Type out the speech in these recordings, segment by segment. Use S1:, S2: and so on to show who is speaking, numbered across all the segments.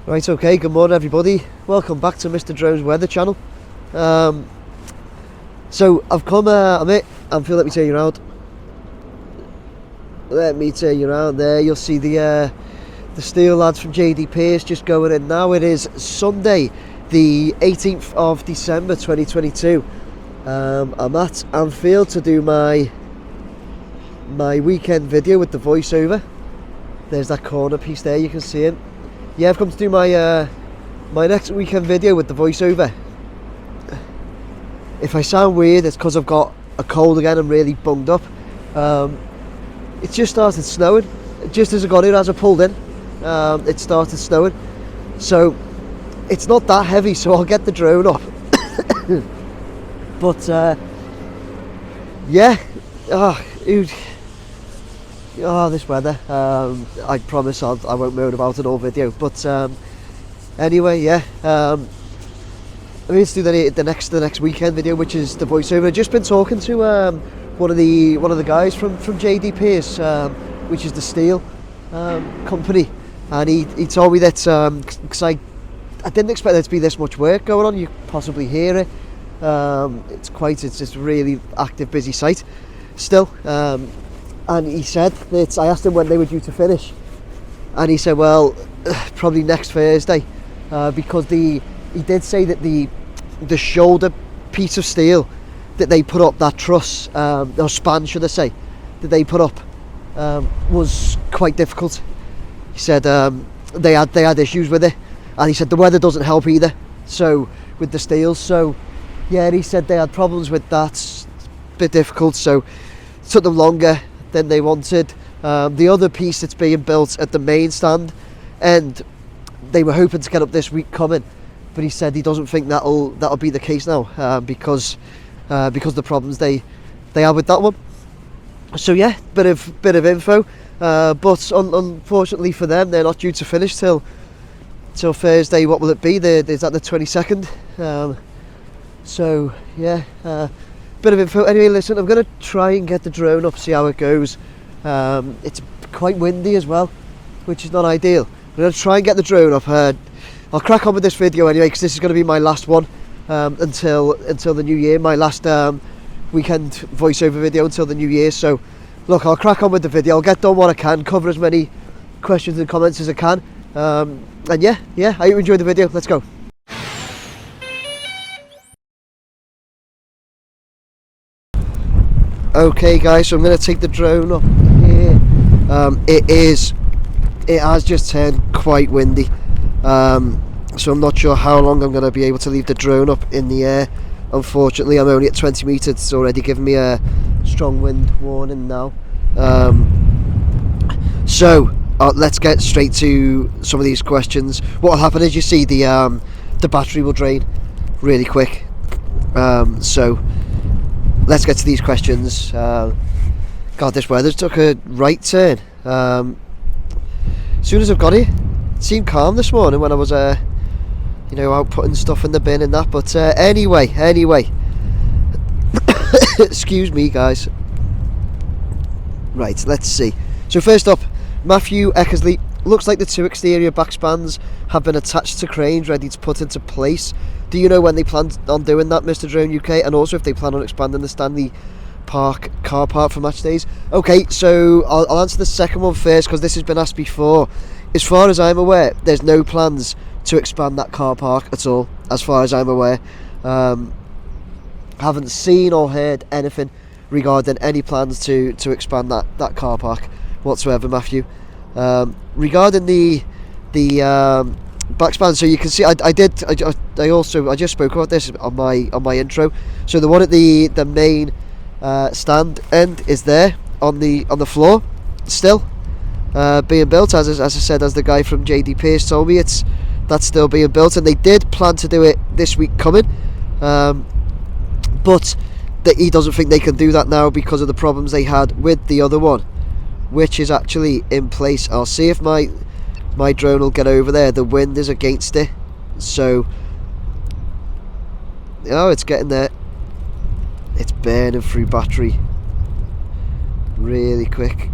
S1: Right, okay, good morning everybody. Welcome back to Mr. Drone's Weather Channel. So I've come, I'm at Anfield. Let me turn you around. There. You'll see the steel lads from JD Pierce just going in now. It is Sunday, the 18th of December 2022. I'm at Anfield to do my weekend video with the voiceover. There's that corner piece there, you can see him. Yeah, I've come to do my next weekend video with the voiceover. If I sound weird, it's because I've got a cold again. I'm really bunged up. It just started snowing. Just as I got here, as I pulled in, it started snowing. So it's not that heavy, so I'll get the drone up. But yeah, this weather. I promise I won't moan about it all video. But anyway, yeah. I'm going to do the next weekend video, which is the voiceover. I've just been talking to one of the guys from JD Pierce, which is the steel company, and he told me that because I didn't expect there to be this much work going on. You possibly hear it. It's just a really active, busy site still. And he said that I asked him when they were due to finish, and he said, well, probably next Thursday, because he did say that the shoulder piece of steel that they put up, that truss, or span should I say, that they put up, was quite difficult. He said they had issues with it, and he said the weather doesn't help either, so with the steel. So yeah, he said they had problems with that. It's a bit difficult, so it took them longer than they wanted. The other piece that's being built at the main stand, and they were hoping to get up this week coming, but he said he doesn't think that'll be the case now, because the problems they have with that one. So yeah, bit of info, but unfortunately for them, they're not due to finish till Thursday. What will it be? Is that the 22nd? So yeah, bit of info. Anyway, listen, I'm going to try and get the drone up, see how it goes. It's quite windy as well, which is not ideal. I'm going to try and get the drone up. I'll crack on with this video anyway, because this is going to be my last one until the new year, my last weekend voiceover video until the new year. So look, I'll crack on with the video. I'll get done what I can, cover as many questions and comments as I can, and yeah, I hope you enjoyed the video. Let's go. Okay guys, so I'm going to take the drone up here. It has just turned quite windy, so I'm not sure how long I'm going to be able to leave the drone up in the air. Unfortunately, I'm only at 20 metres. It's already given me a strong wind warning now. So let's get straight to some of these questions. What will happen is, you see, the battery will drain really quick. So let's get to these questions. God, this weather's took a right turn. As soon as I've got here, it seemed calm this morning when I was out putting stuff in the bin and that. But anyway, excuse me guys. Right, let's see. So first up, Matthew Eckersley. Looks like the two exterior backspans have been attached to cranes ready to put into place. Do you know when they plan on doing that, Mr. Drone UK? And also if they plan on expanding the Stanley Park car park for match days? Okay, so I'll answer the second one first, because this has been asked before. As far as I'm aware, there's no plans to expand that car park at all, as far as I'm aware. Haven't seen or heard anything regarding any plans to expand that car park whatsoever, Matthew. Regarding the backspan, so you can see I just spoke about this on my intro. So the one at the main stand end is there on the floor still, being built, as I said, as the guy from JD Pierce told me. That's still being built, and they did plan to do it this week coming, but he doesn't think they can do that now because of the problems they had with the other one, which is actually in place. I'll see if my drone will get over there. The wind is against it, so it's getting there. It's burning through battery really quick.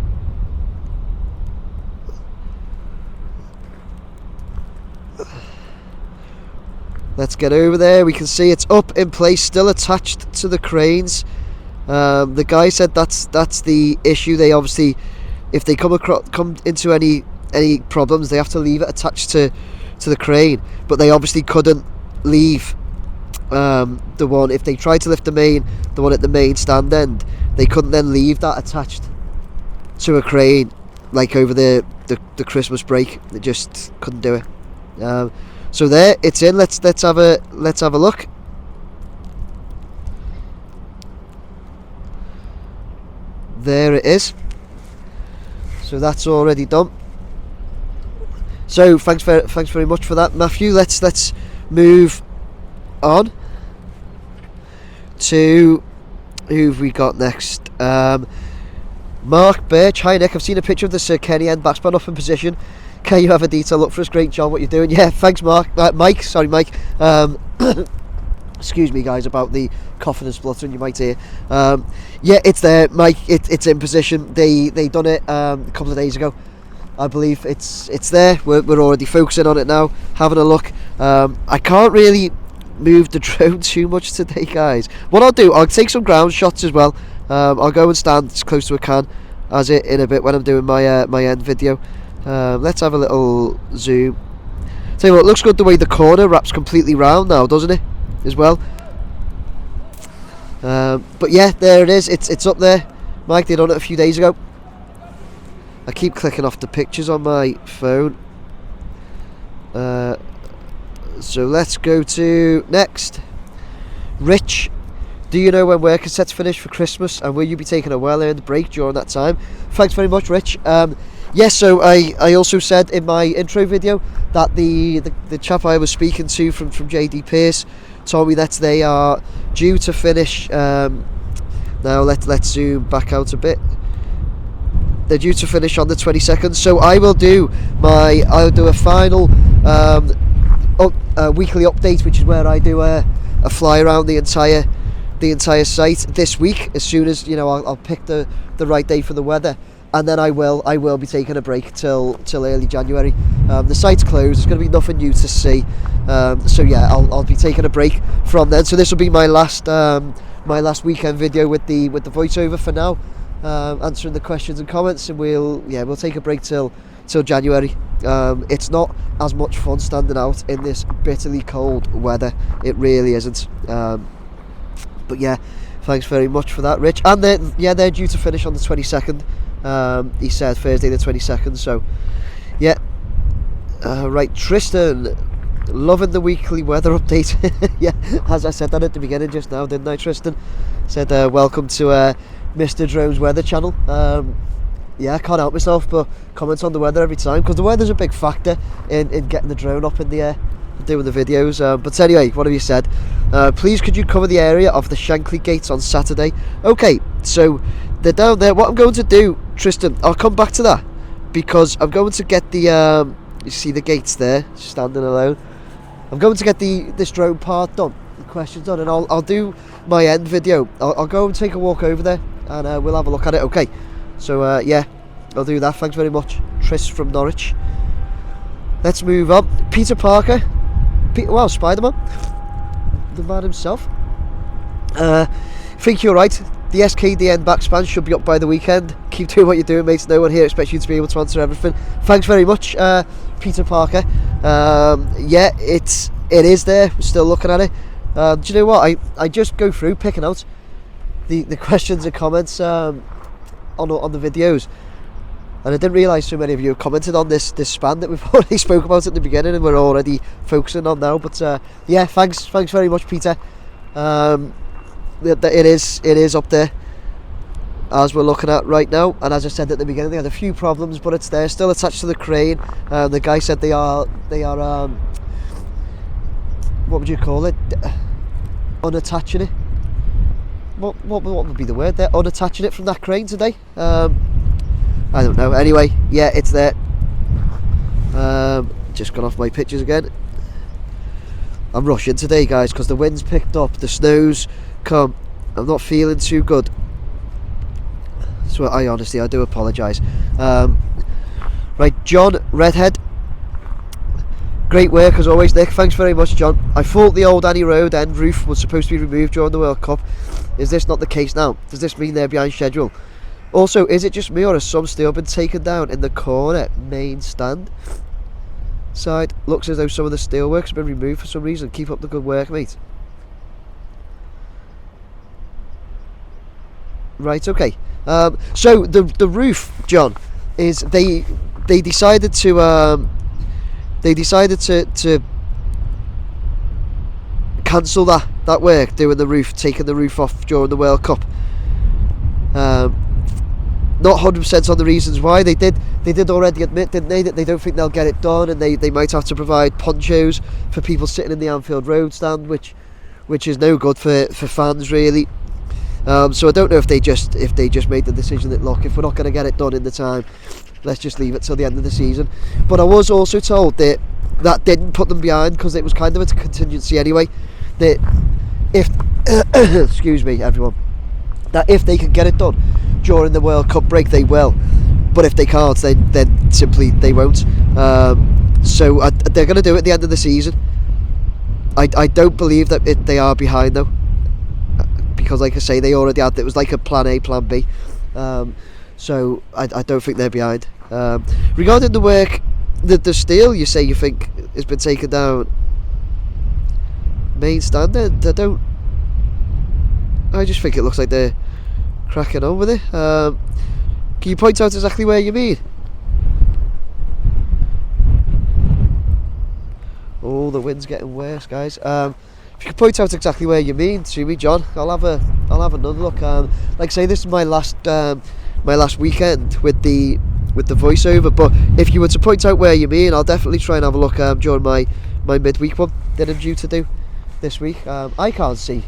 S1: Let's get over there. We can see it's up in place, still attached to the cranes. The guy said that's the issue. They obviously, if they come into any problems, they have to leave it attached to the crane. But they obviously couldn't leave the one, if they tried to lift the one at the main stand end, they couldn't then leave that attached to a crane like over the Christmas break. They just couldn't do it. So there, it's in. Let's have a look. There it is. So that's already done. So thanks very much for that, Matthew. Let's move on to who have we got next. Mark Birch. Hi Nick, I've seen a picture of the Sir Kenny end backspan up in position. Can you have a detail look for us? Great job what you're doing. Yeah, thanks Mike. Excuse me guys about the coughing and spluttering you might hear. Yeah, it's there, Mike. It's in position. They done it a couple of days ago, I believe. It's there. We're already focusing on it now, having a look. I can't really move the drone too much today, guys. What I'll do, I'll take some ground shots as well. I'll go and stand as close to a can as it in a bit when I'm doing my my end video. Let's have a little zoom. Tell you what, it looks good the way the corner wraps completely round now, doesn't it? As well. But yeah, there it is. It's up there. Mike did on it a few days ago. I keep clicking off the pictures on my phone. So let's go to next. Rich, do you know when work is set to finish for Christmas, and will you be taking a well-earned break during that time? Thanks very much, Rich. Yes, so I also said in my intro video that the chap I was speaking to from JD Pierce told me that they are due to finish. Now let's zoom back out a bit. They're due to finish on the 22nd, so I'll do a final weekly update, which is where I do a fly around the entire site this week. As soon as I'll pick the right day for the weather, and then I will be taking a break till early January. The site's closed. There's going to be nothing new to see. So yeah, I'll be taking a break from then. So this will be my last weekend video with the voiceover for now, answering the questions and comments, and we'll take a break till January. It's not as much fun standing out in this bitterly cold weather. It really isn't. But yeah, thanks very much for that, Rich. And they're due to finish on the 22nd. He said Thursday the 22nd. So yeah. Right, Tristan, loving the weekly weather update. Yeah, as I said that at the beginning just now, didn't I, Tristan? Said welcome to Mr. Drone's weather channel. Yeah, I can't help myself but comment on the weather every time, because the weather's a big factor in getting the drone up in the air, doing the videos. But anyway, what have you said? Please could you cover the area of the Shankly gates on Saturday? Okay, so they're down there. What I'm going to do, Tristan, I'll come back to that, because I'm going to get the you see the gates there standing alone. I'm going to get this drone part done, the questions done, and I'll do my end video. I'll go and take a walk over there, and we'll have a look at it. Okay, so yeah, I'll do that. Thanks very much, Tris from Norwich. Let's move on. Peter Parker, Spider-Man, the man himself. Think you're right. The SKDN backspan should be up by the weekend. Keep doing what you're doing, mates. No one here expects you to be able to answer everything. Thanks very much, Peter Parker. Yeah, it is there. We're still looking at it. Do you know what? I just go through picking out the questions and comments on the videos, and I didn't realise so many of you commented on this span that we've already spoke about at the beginning and we're already focusing on now. But yeah, thanks very much, Peter. It is up there as we're looking at right now, and as I said at the beginning, they had a few problems, but it's there, still attached to the crane. The guy said they are what would you call it? Unattaching it. What would be the word there? Unattaching it from that crane today. I don't know. Anyway, yeah, it's there. Just gone off my pictures again. I'm rushing today, guys, because the wind's picked up, the snow's come. I'm not feeling too good, so I do apologise. Right, John Redhead, Great work as always, Nick. Thanks very much, John. I thought the old Anfield Road End roof was supposed to be removed during the World Cup. Is this not the case now? Does this mean they're behind schedule? Also, is it just me or has some steel been taken down in the corner main stand side? Looks as though some of the steelwork has been removed for some reason. Keep up the good work, mate. Right, okay. So the roof, John, is they decided to cancel that work, doing the roof, taking the roof off during the World Cup. Not 100% on the reasons why. They did already admit, didn't they, that they don't think they'll get it done, and they might have to provide ponchos for people sitting in the Anfield Road Stand, which is no good for fans really. So I don't know if they just made the decision that, look, if we're not going to get it done in the time, let's just leave it till the end of the season. But I was also told that didn't put them behind, because it was kind of a contingency anyway, that if excuse me everyone, that if they can get it done during the World Cup break, they will, but if they can't, then simply they won't. So they're going to do it at the end of the season. I don't believe that they are behind though, because like I say, they already had, it was like a plan A, plan B. So I don't think they're behind. Regarding the work, the steel you say you think has been taken down main stand, I just think it looks like they're cracking on with it. Can you point out exactly where you mean? Oh, the wind's getting worse, guys. If you could point out exactly where you mean to me, John, I'll have another look. Like I say, this is my last weekend with the voiceover, but if you were to point out where you mean, I'll definitely try and have a look during my midweek one that I'm due to do this week. I can't see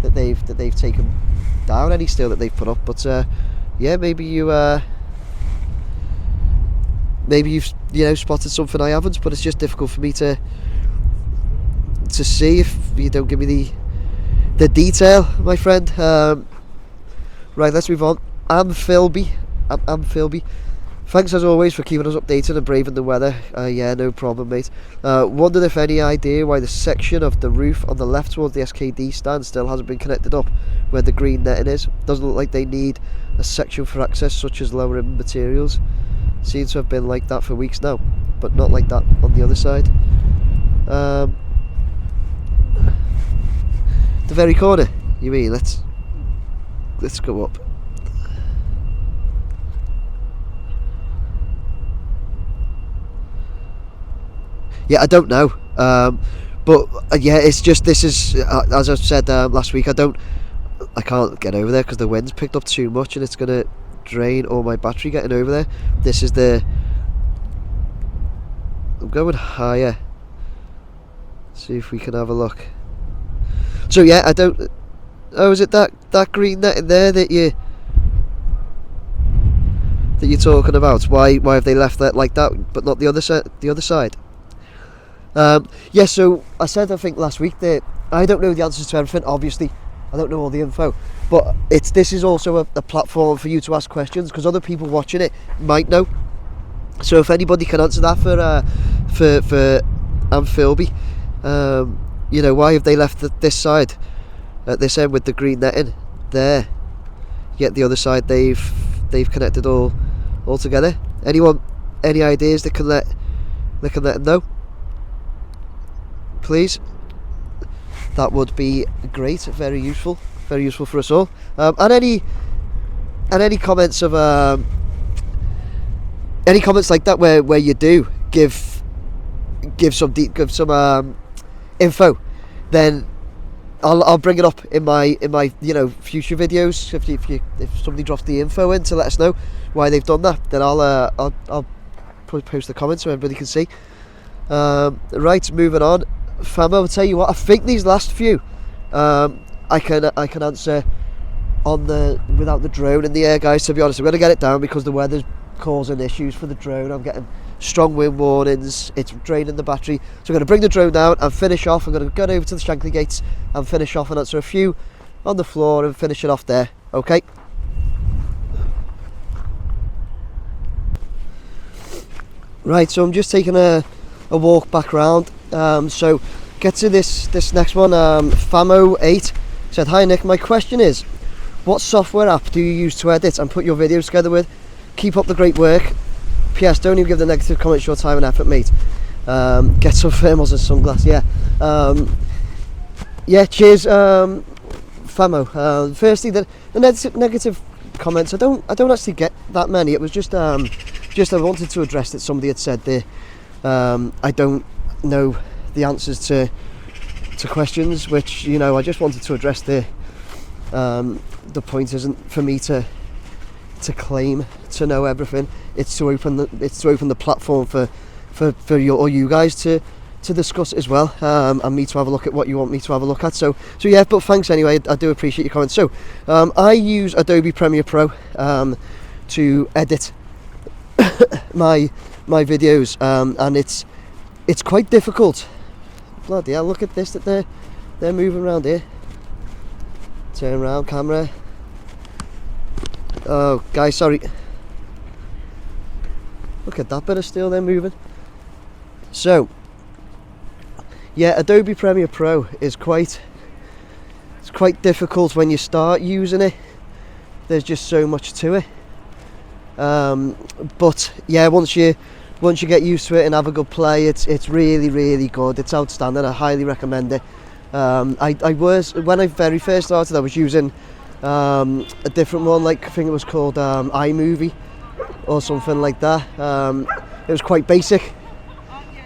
S1: that they've taken down any steel that they've put up, but yeah, maybe you've spotted something I haven't, but it's just difficult for me to see if you don't give me the detail, my friend. Right, let's move on. Anfield. Thanks as always for keeping us updated and braving the weather. Yeah, no problem, mate. Wondered if any idea why the section of the roof on the left towards the SKD stand still hasn't been connected up where the green netting is. Doesn't look like they need a section for access, such as lowering materials. Seems to have been like that for weeks now, but not like that on the other side. The very corner, you mean? Let's go up. Yeah, I don't know, but yeah, it's just, this is as I said last week, I can't get over there because the wind's picked up too much and it's gonna drain all my battery getting over there. This is I'm going higher, see if we can have a look. So yeah, I don't. Oh, is it that green net in there that you're talking about? Why have they left that like that, but not the other side? Yeah, so I said, I think last week, that I don't know the answers to everything. Obviously, I don't know all the info, but this is also a platform for you to ask questions, because other people watching it might know. So if anybody can answer that for Anfield, why have they left this side at this end with the green netting there, yet the other side they've connected all together? Anyone, any ideas that can let them know, please? That would be great. Very useful for us all. And any comments of any comments like that where you do give some info, then I'll bring it up in my future videos. If somebody drops the info in to let us know why they've done that, then I'll probably post the comments so everybody can see. Right, moving on. Fam, I'll tell you what, I think these last few I can answer without the drone in the air, guys. To be honest, I'm going to get it down because the weather's causing issues for the drone. I'm getting strong wind warnings, it's draining the battery, so I'm going to bring the drone down and finish off. I'm going to go over to the Shankly gates and finish off and answer a few on the floor and finish it off there. Okay, right, so I'm just taking a walk back round. So get to this next one. Famo8 said, "Hi Nick, my question is, what software app do you use to edit and put your videos together with? Keep up the great work. P.S. Don't even give the negative comments your time and effort, mate. Get some thermals and sunglasses." Yeah, cheers, Famo. Firstly, the negative comments, I don't actually get that many. It was just I wanted to address that somebody had said there. I don't know the answers to questions, which, I just wanted to address the point isn't for me to claim to know everything. It's to open the platform for you guys to discuss it as well, and me to have a look at what you want me to have a look at. So yeah, but thanks anyway. I do appreciate your comments. So I use Adobe Premiere Pro to edit my videos, and it's quite difficult. Bloody hell, look at this, that they're moving around here. Turn around, camera. Oh, guys, sorry. Look at that bit of steel, they're moving. So, yeah, Adobe Premiere Pro is quite difficult when you start using it. There's just so much to it. But yeah, once you get used to it and have a good play, it's really, really good. It's outstanding. I highly recommend it. When I very first started, I was using a different one, like I think it was called iMovie or something like that. It was quite basic.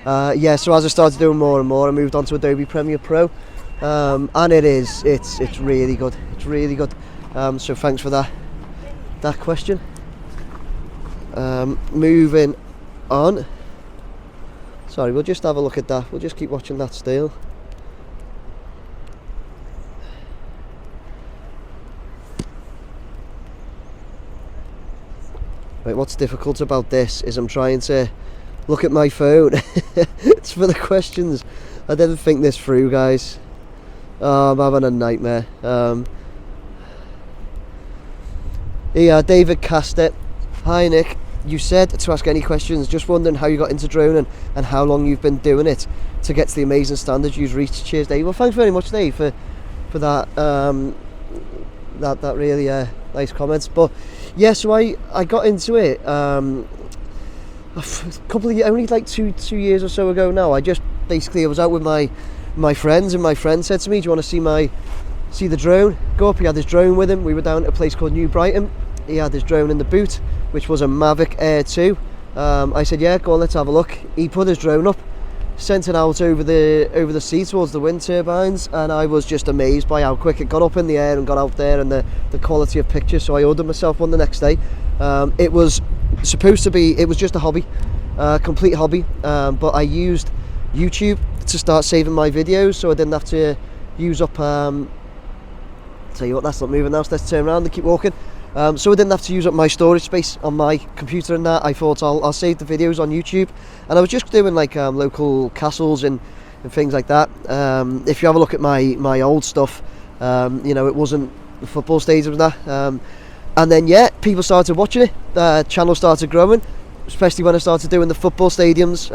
S1: Yeah, so as I started doing more and more, I moved on to Adobe Premiere Pro, and it's really good. It's really good. So thanks for that question. Moving on. Sorry, we'll just have a look at that. We'll just keep watching that still. Right, what's difficult about this is I'm trying to look at my phone. It's for the questions. I didn't think this through, guys. Oh, I'm having a nightmare. Yeah, David Castett. Hi Nick, you said to ask any questions. Just wondering how you got into droning and how long you've been doing it to get to the amazing standards you've reached. Cheers, Dave. Well, thanks very much, Dave, for that that really nice comments. But yeah, so I got into it a couple of years, only like two years or so ago now. I was out with my friends, and my friend said to me, "Do you want to see the drone? Go up." He had his drone with him. We were down at a place called New Brighton. He had his drone in the boot, which was a Mavic Air 2. I said, "Yeah, go on, let's have a look." He put his drone up, sent it out over the sea towards the wind turbines, and I was just amazed by how quick it got up in the air and got out there, and the quality of pictures. So I ordered myself one the next day. It was just a hobby, complete hobby, but I used YouTube to start saving my videos, so I didn't have to use up tell you what, that's not moving now, so let's turn around and keep walking. So I didn't have to use up my storage space on my computer and that. I thought I'll save the videos on YouTube, and I was just doing like local castles and things like that. If you have a look at my old stuff, it wasn't the football stadiums and that. And then yeah, people started watching it. The channel started growing, especially when I started doing the football stadiums.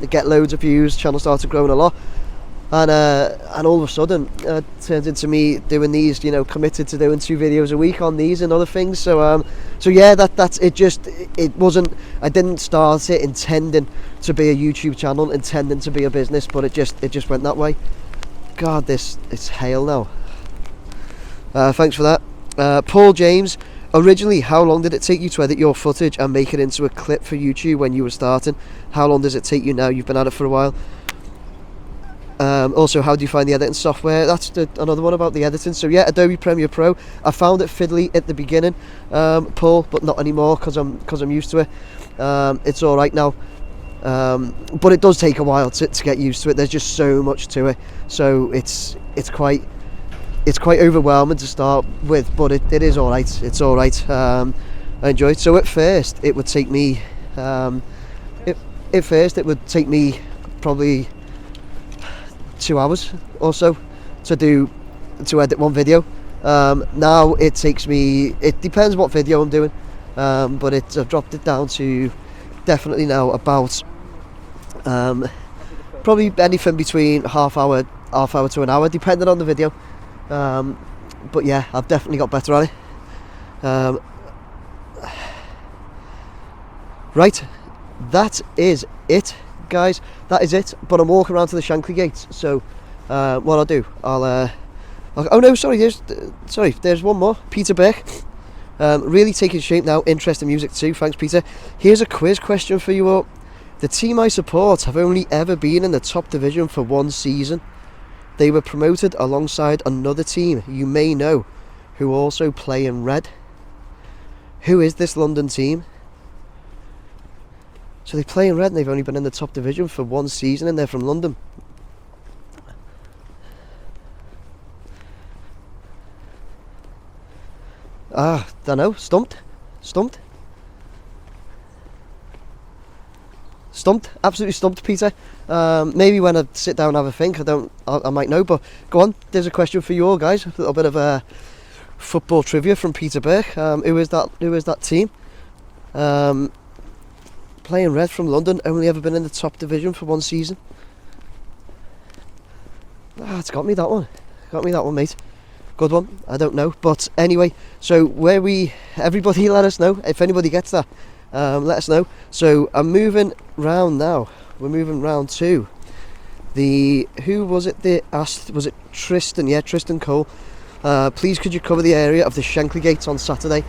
S1: Get loads of views. Channel started growing a lot. And all of a sudden turns into me doing these, committed to doing 2 videos a week on these and other things. So yeah, that's it. It wasn't, I didn't start it intending to be a YouTube channel, intending to be a business, but it just went that way. God, it's hail now. Thanks for that. Paul James, originally, how long did it take you to edit your footage and make it into a clip for YouTube when you were starting? How long does it take you now? You've been at it for a while. Also, how do you find the editing software? That's another one about the editing. So yeah, Adobe Premiere Pro. I found it fiddly at the beginning, Paul, but not anymore because I'm used to it. It's all right now, but it does take a while to get used to it. There's just so much to it, so it's quite overwhelming to start with, but it is all right. It's all right. I enjoy it. So at first, it would take me probably 2 hours or so to edit one video. Now it takes me, it depends what video I'm doing, but I've dropped it down to definitely now about Probably anything between half hour to an hour, depending on the video. But yeah, I've definitely got better at it. Right, that is it, guys. That is it. But I'm walking around to the Shankly Gates, so what I'll do, oh no, sorry, there's one more. Peter Beck, really taking shape now. Interesting music too. Thanks, Peter. Here's a quiz question for you all. The team I support have only ever been in the top division for one season. They were promoted alongside another team you may know, who also play in red. Who is this London team? So they play in red and they've only been in the top division for one season, and they're from London. Don't know. Stumped. Absolutely stumped, Peter. Maybe when I sit down and have a think, I might know. But go on. There's a question for you all, guys. A little bit of football trivia from Peter Burke. Who is that team? Playing red from London. Only ever been in the top division for one season. It's got me that one, mate. Good one. I don't know, but anyway. So everybody, let us know if anybody gets that. Let us know. So I'm moving round now. We're moving round to who was it they asked? Was it Tristan? Yeah, Tristan Cole. Please could you cover the area of the Shankly Gates on Saturday?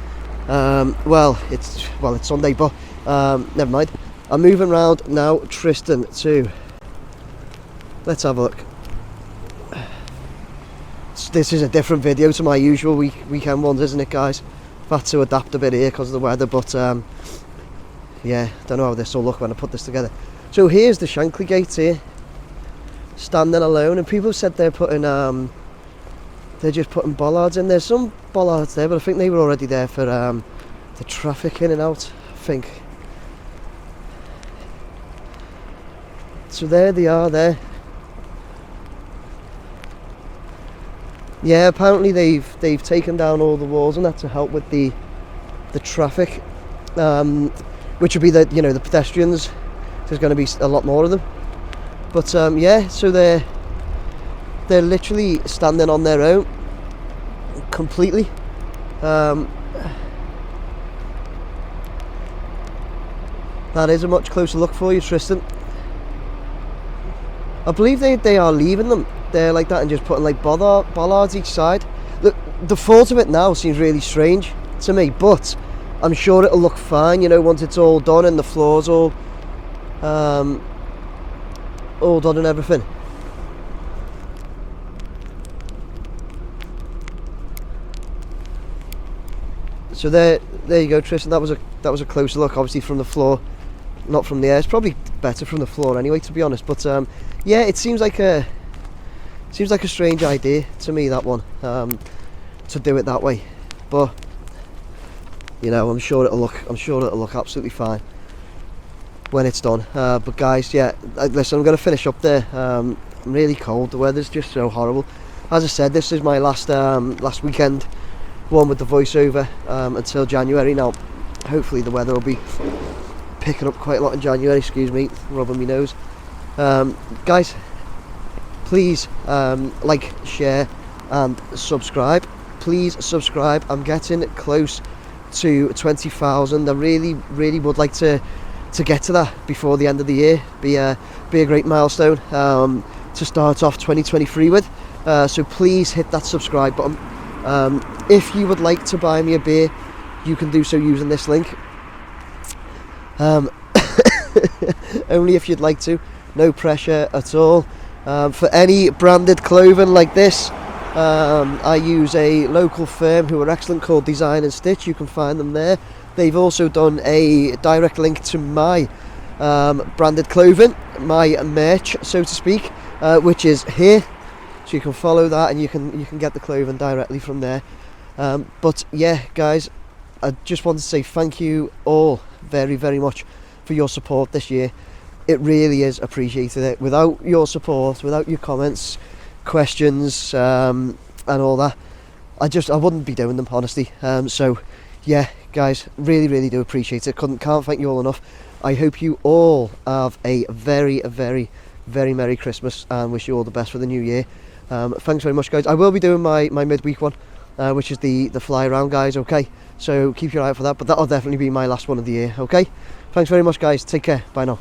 S1: It's Sunday, but never mind. I'm moving round now, Tristan, to, let's have a look. This is a different video to my usual weekend ones, isn't it, guys? I've had to adapt a bit here because of the weather, but yeah, don't know how this will look when I put this together. So here's the Shankly Gates here, standing alone, and people said they're just putting bollards in. There's some bollards there, but I think they were already there for the traffic in and out, I think. So there they are there. Yeah, apparently they've taken down all the walls and that to help with the traffic, which would be the pedestrians. There's going to be a lot more of them, but yeah. So they're literally standing on their own completely. That is a much closer look for you, Tristan. I believe they are leaving them there like that and just putting like bollards each side. The thought of it now seems really strange to me, but I'm sure it'll look fine, once it's all done and the floor's all done and everything. So there you go, Tristan. That was a closer look, obviously from the floor, not from the air. It's probably better from the floor anyway, to be honest. But yeah, it seems like a strange idea to me, that one, to do it that way. But I'm sure it'll look absolutely fine when it's done. But guys, yeah, listen, I'm going to finish up there. I'm really cold. The weather's just so horrible. As I said, this is my last weekend one with the voiceover until January. Now, hopefully the weather will be picking up quite a lot in January. Excuse me, rubbing my nose. Guys, please like, share and subscribe. Please subscribe. I'm getting close to 20,000. I really would like to get to that before the end of the year. Be a great milestone to start off 2023 with. So please hit that subscribe button. If you would like to buy me a beer, you can do so using this link. Only if you'd like to. No pressure at all. For any branded clothing like this, I use a local firm who are excellent, called Design and Stitch. You can find them there. They've also done a direct link to my branded clothing, my merch, so to speak, which is here. So you can follow that and you can get the clothing directly from there. But yeah, guys, I just want to say thank you all very, very much for your support this year. It really is appreciated. Without your support, without your comments, questions, and all that, I wouldn't be doing them, honestly. So yeah, guys, really do appreciate it. Can't thank you all enough. I hope you all have a very Merry Christmas, and wish you all the best for the new year. Thanks very much, guys. I will be doing my midweek one, which is the fly around, guys. Okay, so keep your eye out for that, but that'll definitely be my last one of the year. Okay, thanks very much, guys. Take care. Bye now.